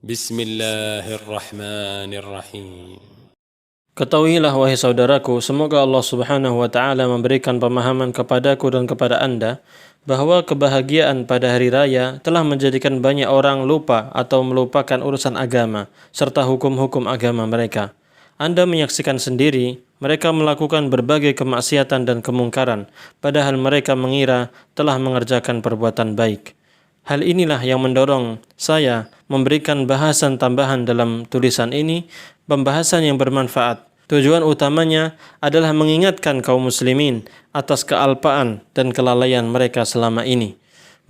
Bismillahirrahmanirrahim. Ketahuilah wahai saudaraku, semoga Allah Subhanahu wa taala memberikan pemahaman kepadaku dan kepada Anda bahwa kebahagiaan pada hari raya telah menjadikan banyak orang lupa atau melupakan urusan agama serta hukum-hukum agama mereka. Anda menyaksikan sendiri mereka melakukan berbagai kemaksiatan dan kemungkaran padahal mereka mengira telah mengerjakan perbuatan baik. Hal inilah yang mendorong saya memberikan bahasan tambahan dalam tulisan ini, pembahasan yang bermanfaat. Tujuan utamanya adalah mengingatkan kaum muslimin atas kealpaan dan kelalaian mereka selama ini.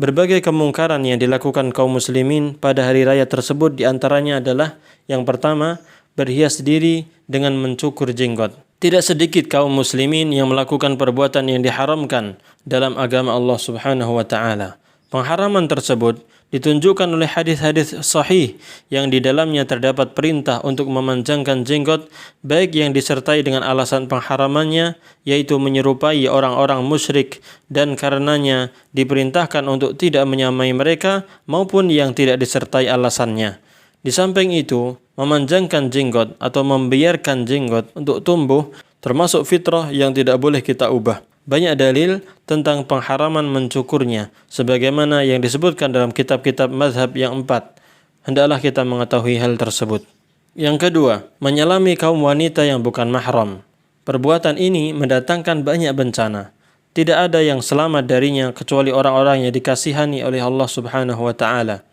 Berbagai kemungkaran yang dilakukan kaum muslimin pada hari raya tersebut diantaranya adalah yang pertama, berhias diri dengan mencukur jenggot. Tidak sedikit kaum muslimin yang melakukan perbuatan yang diharamkan dalam agama Allah Subhanahu wa taala. Pengharaman tersebut ditunjukkan oleh hadis-hadis sahih yang di dalamnya terdapat perintah untuk memanjangkan jenggot, baik yang disertai dengan alasan pengharamannya, yaitu menyerupai orang-orang musyrik dan karenanya diperintahkan untuk tidak menyamai mereka, maupun yang tidak disertai alasannya. Di samping itu, memanjangkan jenggot atau membiarkan jenggot untuk tumbuh termasuk fitrah yang tidak boleh kita ubah. Banyak dalil tentang pengharaman mencukurnya, sebagaimana yang disebutkan dalam kitab-kitab mazhab yang 4. Hendaklah kita mengetahui hal tersebut. Yang kedua, menyelami kaum wanita yang bukan mahram. Perbuatan ini mendatangkan banyak bencana. Tidak ada yang selamat darinya kecuali orang-orang yang dikasihani oleh Allah Subhanahu wa taala.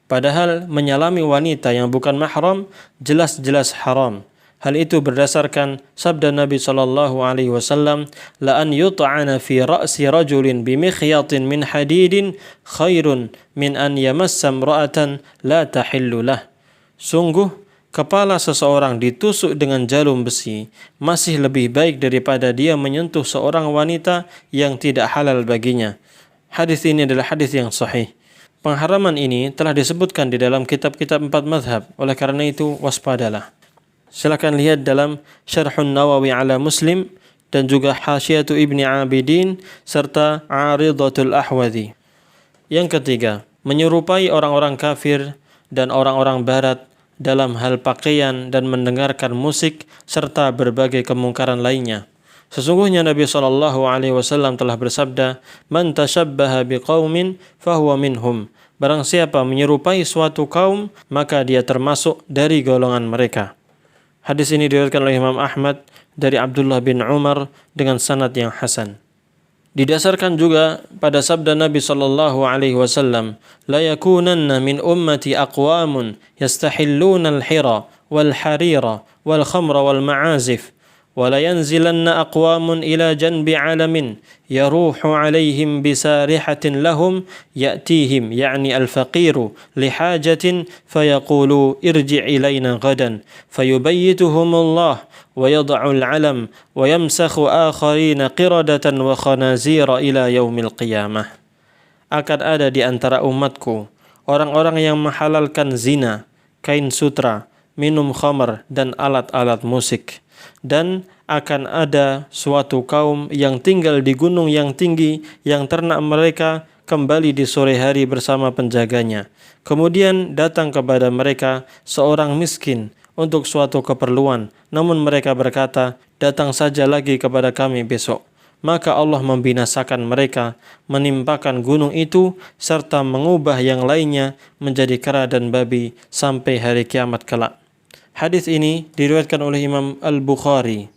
Padahal menyelami wanita yang bukan mahram jelas-jelas haram. Hal itu berdasarkan sabda Nabi sallallahu alaihi wasallam, "La an yut'ana fi ra'si rajulin bimikhyatin min hadidin khairun min an yamassa imra'atan la tahillu lah." Sungguh kepala seseorang ditusuk dengan jarum besi masih lebih baik daripada dia menyentuh seorang wanita yang tidak halal baginya. Hadis ini adalah hadis yang sahih. Pengharaman ini telah disebutkan di dalam kitab-kitab 4 mazhab. Oleh karena itu waspadalah. Silakan lihat dalam Syarhun Nawawi ala Muslim dan juga Hasyiatu Ibni Abidin serta Aridatul Ahwadhi. Yang ketiga, menyerupai orang-orang kafir dan orang-orang barat dalam hal pakaian dan mendengarkan musik serta berbagai kemungkaran lainnya. Sesungguhnya Nabi SAW telah bersabda, "Man tashabbaha biqaumin fahuwa minhum." Barang siapa menyerupai suatu kaum, maka dia termasuk dari golongan mereka. Hadis ini diriwayatkan oleh Imam Ahmad dari Abdullah bin Umar dengan sanad yang hasan. Didasarkan juga pada sabda Nabi sallallahu alaihi wasallam, "La yakunanna min ummati aqwamun yastahilluna al-hira wal harira wal khamra wal ma'azif." ولا ينزلن أقوام إلى جنب عالم يروح عليهم بسارحة لهم يأتيهم يعني الفقير لحاجة فيقول ارجع إلينا غدا فيبيتهم الله ويضع العلم ويمسخ آخرين قردة وخنازير إلى يوم القيامة. Akan ada di antara umatku orang-orang yang menghalalkan zina, kain sutra, minum khamar dan alat-alat musik. Dan akan ada suatu kaum yang tinggal di gunung yang tinggi yang ternak mereka kembali di sore hari bersama penjaganya. Kemudian datang kepada mereka seorang miskin untuk suatu keperluan, namun mereka berkata, "Datang saja lagi kepada kami besok." Maka Allah membinasakan mereka, menimpakan gunung itu serta mengubah yang lainnya menjadi kera dan babi sampai hari kiamat kelak. Hadis ini diriwayatkan oleh Imam Al-Bukhari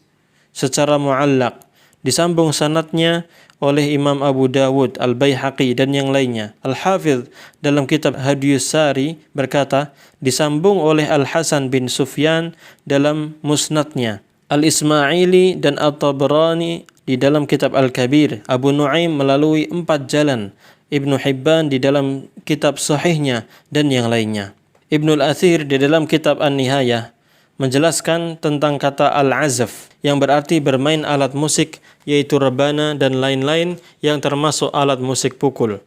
secara mu'allaq, disambung sanadnya oleh Imam Abu Dawud, Al-Baihaqi dan yang lainnya. Al-Hafidh dalam kitab Hadiyus Sari berkata, disambung oleh Al-Hasan bin Sufyan dalam musnadnya. Al-Ismaili dan At-Tabrani di dalam kitab Al-Kabir, Abu Nuaim melalui 4 jalan, Ibnu Hibban di dalam kitab sahihnya dan yang lainnya. Ibnul Athir di dalam kitab An-Nihayah menjelaskan tentang kata al-azaf yang berarti bermain alat musik, yaitu rebana dan lain-lain yang termasuk alat musik pukul.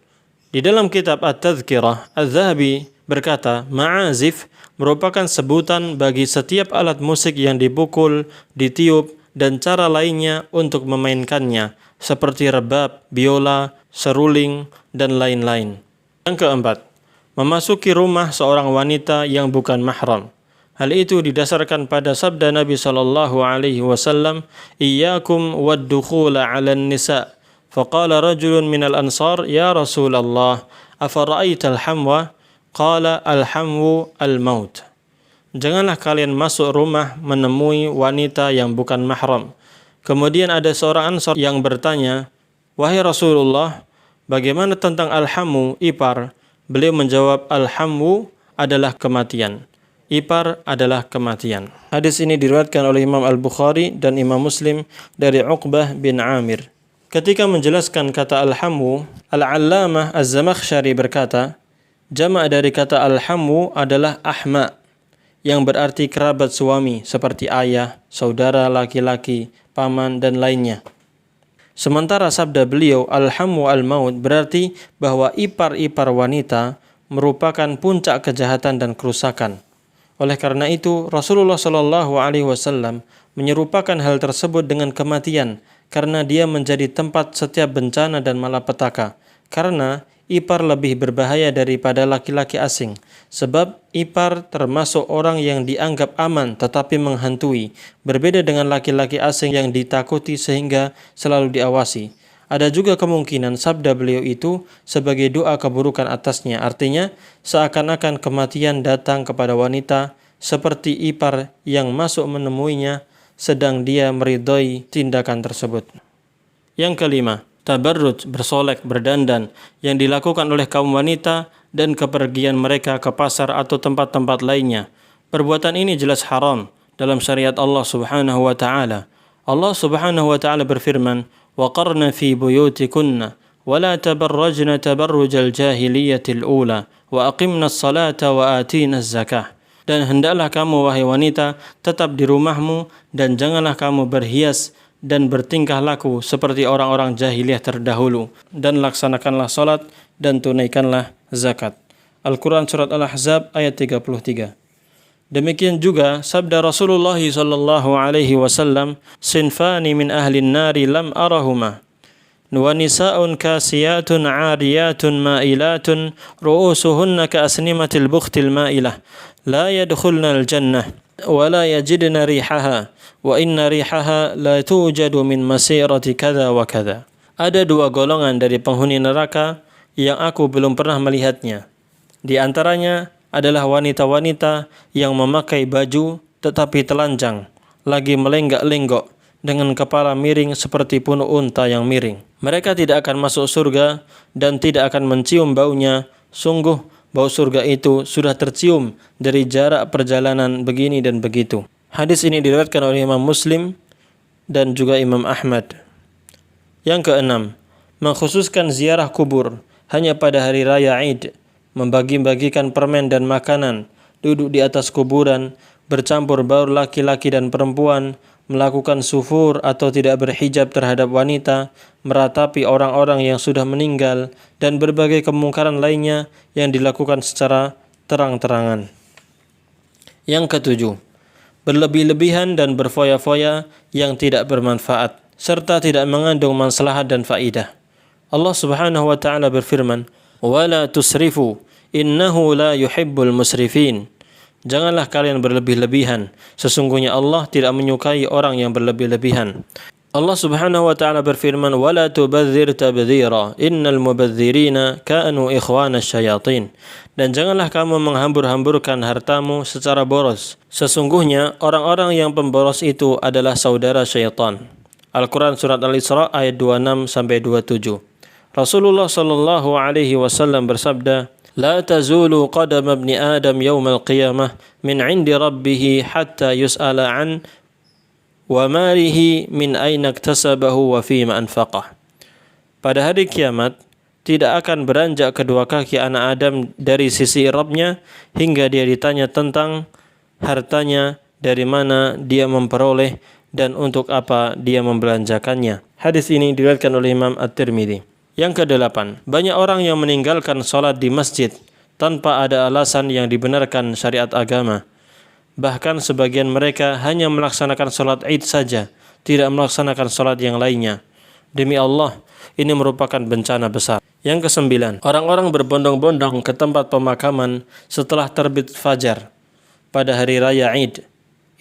Di dalam kitab At-Tadhkirah, Az-Zahabi berkata, ma'azif merupakan sebutan bagi setiap alat musik yang dipukul, ditiup, dan cara lainnya untuk memainkannya, seperti rebab, biola, seruling, dan lain-lain. Yang keempat, memasuki rumah seorang wanita yang bukan mahram. Hal itu didasarkan pada sabda Nabi sallallahu alaihi wasallam, "Iyyakum wad-dukhula 'alan nisa." Faqala rajulun minal ansar, "Ya Rasulullah, afara'aita al-hamwa?" Qala al-hamwu al-maut. Janganlah kalian masuk rumah menemui wanita yang bukan mahram. Kemudian ada seorang ansar yang bertanya, "Wahai Rasulullah, bagaimana tentang al-hamwu, ipar?" Beliau menjawab, "Al-hamwu adalah kematian. Ipar adalah kematian." Hadis ini diriwayatkan oleh Imam Al-Bukhari dan Imam Muslim dari Uqbah bin Amir. Ketika menjelaskan kata al-hamwu, Al-Allamah Az-Zamakhsyari berkata, jamak dari kata al-hamwu adalah ahma, yang berarti kerabat suami seperti ayah, saudara laki-laki, paman, dan lainnya. Sementara sabda beliau, al-hamwu al-maut, berarti bahwa ipar-ipar wanita merupakan puncak kejahatan dan kerusakan. Oleh karena itu, Rasulullah Shallallahu Alaihi Wasallam menyerupakan hal tersebut dengan kematian, karena dia menjadi tempat setiap bencana dan malapetaka. Karena ipar lebih berbahaya daripada laki-laki asing, sebab ipar termasuk orang yang dianggap aman tetapi menghantui, berbeda dengan laki-laki asing yang ditakuti sehingga selalu diawasi. Ada juga kemungkinan sabda beliau itu sebagai doa keburukan atasnya, artinya seakan-akan kematian datang kepada wanita seperti ipar yang masuk menemuinya sedang dia meridhoi tindakan tersebut. Yang kelima, tabarruj, bersolek, berdandan yang dilakukan oleh kaum wanita dan kepergian mereka ke pasar atau tempat-tempat lainnya. Perbuatan ini jelas haram dalam syariat Allah Subhanahu wa taala. Allah Subhanahu wa taala berfirman, وَقَرْنَ فِي بُيُوتِكُنَّ وَلَا تَبَرَّجْنَ تَبَرُّجَ الْجَاهِلِيَّةِ الْأُولَى وَأَقِمْنَ الصَّلَاةَ وَآتِينَ الزَّكَاةَ. Dan hendaklah kamu, wahai wanita, tetap di rumahmu dan janganlah kamu berhias dan bertingkah laku seperti orang-orang jahiliyah terdahulu, dan laksanakanlah salat dan tunaikanlah zakat. Al-Quran Surat Al-Ahzab ayat 33. Demikian juga sabda Rasulullah sallallahu alaihi wasallam, "Sinfani min ahli an-nari lam arahuma, wa nisa'un kasiyatun 'ariyatun ma'ilatun ru'usuhunna ka'asnimatil bukhtil ma'ilah, la yadkhulna al-jannah wa la yajidna rihaha, wa inna rihaha la tujadu min masirati kadza wa kadza." Ada dua golongan dari penghuni neraka yang aku belum pernah melihatnya. Di antaranya adalah wanita-wanita yang memakai baju tetapi telanjang, lagi melenggak-lenggok dengan kepala miring seperti punuk unta yang miring. Mereka tidak akan masuk surga dan tidak akan mencium baunya. Sungguh bau surga itu sudah tercium dari jarak perjalanan begini dan begitu. Hadis ini diriwayatkan oleh Imam Muslim dan juga Imam Ahmad. Yang keenam, mengkhususkan ziarah kubur hanya pada hari raya Id, membagi-bagikan permen dan makanan, duduk di atas kuburan, bercampur baur laki-laki dan perempuan, melakukan sufur atau tidak berhijab terhadap wanita, meratapi orang-orang yang sudah meninggal, dan berbagai kemungkaran lainnya yang dilakukan secara terang-terangan. Yang ketujuh, berlebih-lebihan dan berfoya-foya yang tidak bermanfaat, serta tidak mengandung maslahat dan faidah. Allah Subhanahu wa taala berfirman, "Wala tusrifu, innahu la yuhibbul musrifin." Janganlah kalian berlebih-lebihan, sesungguhnya Allah tidak menyukai orang yang berlebih-lebihan. Allah Subhanahu wa taala berfirman, "Wala tubadzir tabdzira, innal mubadzirina kanu ikhwana syayatin." Dan janganlah kamu menghambur-hamburkan hartamu secara boros. Sesungguhnya orang-orang yang pemboros itu adalah saudara syaitan. Al-Quran Surat Al-Isra ayat 26 sampai 27. Rasulullah sallallahu alaihi wasallam bersabda, "La tazulu qadam ibni Adam yawmal qiyamah min 'indi rabbih hatta yus'ala an wa malihi min aina iktasabahu wa fima anfaqah." Pada hari kiamat tidak akan beranjak kedua kaki anak Adam dari sisi Rabb-nya hingga dia ditanya tentang hartanya, dari mana dia memperoleh dan untuk apa dia membelanjakannya. Hadis ini diriwayatkan oleh Imam At-Tirmidzi. Yang kedelapan, banyak orang yang meninggalkan sholat di masjid tanpa ada alasan yang dibenarkan syariat agama. Bahkan sebagian mereka hanya melaksanakan sholat Id saja, tidak melaksanakan sholat yang lainnya. Demi Allah, ini merupakan bencana besar. Yang kesembilan, orang-orang berbondong-bondong ke tempat pemakaman setelah terbit fajar pada hari raya Id.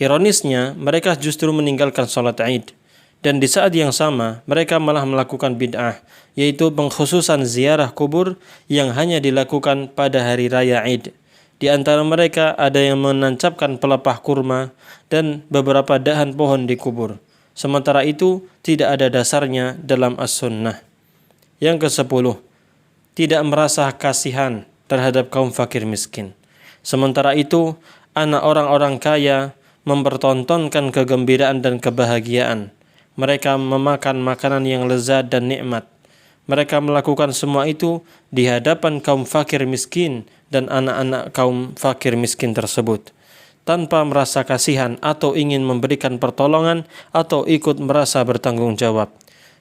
Ironisnya, mereka justru meninggalkan sholat Id. Dan di saat yang sama, mereka malah melakukan bid'ah, yaitu pengkhususan ziarah kubur yang hanya dilakukan pada hari raya Id. Di antara mereka ada yang menancapkan pelepah kurma dan beberapa dahan pohon di kubur. Sementara itu, tidak ada dasarnya dalam as-sunnah. Yang ke-10, tidak merasa kasihan terhadap kaum fakir miskin. Sementara itu, anak orang-orang kaya mempertontonkan kegembiraan dan kebahagiaan. Mereka memakan makanan yang lezat dan nikmat. Mereka melakukan semua itu di hadapan kaum fakir miskin dan anak-anak kaum fakir miskin tersebut, tanpa merasa kasihan atau ingin memberikan pertolongan atau ikut merasa bertanggung jawab.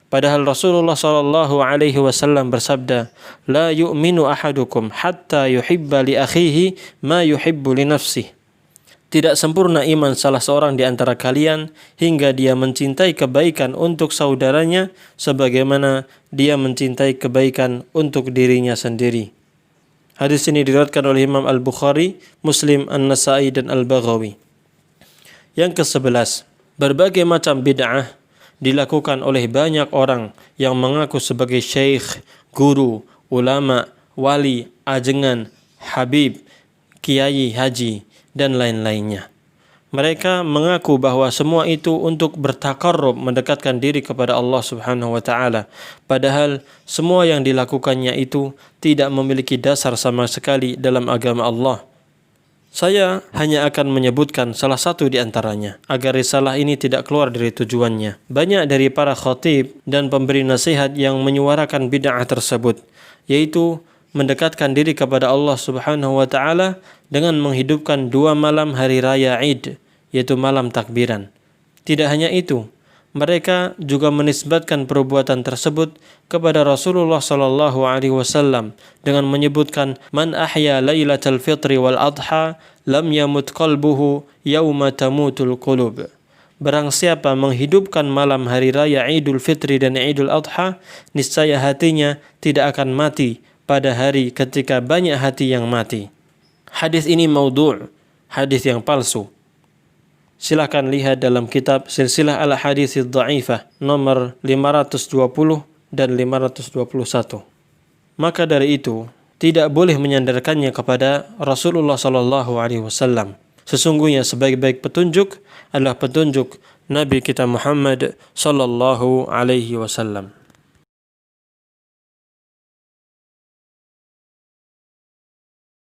Padahal Rasulullah SAW bersabda, "La yu'minu ahadukum hatta yuhibba li akhihi ma yuhibbu li nafsihi." Tidak sempurna iman salah seorang di antara kalian hingga dia mencintai kebaikan untuk saudaranya sebagaimana dia mencintai kebaikan untuk dirinya sendiri. Hadis ini diriwayatkan oleh Imam Al-Bukhari, Muslim, An-Nasa'i, dan Al-Baghawi. Yang ke-11, berbagai macam bid'ah dilakukan oleh banyak orang yang mengaku sebagai syekh, guru, ulama, wali, ajengan, habib, kiai, haji, dan lain-lainnya. Mereka mengaku bahwa semua itu untuk bertakarrub, mendekatkan diri kepada Allah Subhanahu wa taala. Padahal semua yang dilakukannya itu tidak memiliki dasar sama sekali dalam agama Allah. Saya hanya akan menyebutkan salah satu di antaranya agar risalah ini tidak keluar dari tujuannya. Banyak dari para khatib dan pemberi nasihat yang menyuarakan bid'ah tersebut, yaitu mendekatkan diri kepada Allah Subhanahu wa taala dengan menghidupkan 2 malam hari raya Id, yaitu malam takbiran. Tidak hanya itu, mereka juga menisbatkan perbuatan tersebut kepada Rasulullah sallallahu alaihi wasallam dengan menyebutkan man ahya lailatal fitri wal adha lam yamut qalbuhu yauma tamutul qulub. Barang siapa menghidupkan malam hari raya Idul Fitri dan Idul Adha, niscaya hatinya tidak akan mati pada hari ketika banyak hati yang mati. Hadis ini maudhu', hadis yang palsu. Silakan lihat dalam kitab Silsilah al-Hadits Dha'ifah nomor 520 dan 521. Maka dari itu, tidak boleh menyandarkannya kepada Rasulullah sallallahu alaihi wasallam. Sesungguhnya sebaik-baik petunjuk adalah petunjuk Nabi kita Muhammad sallallahu alaihi wasallam.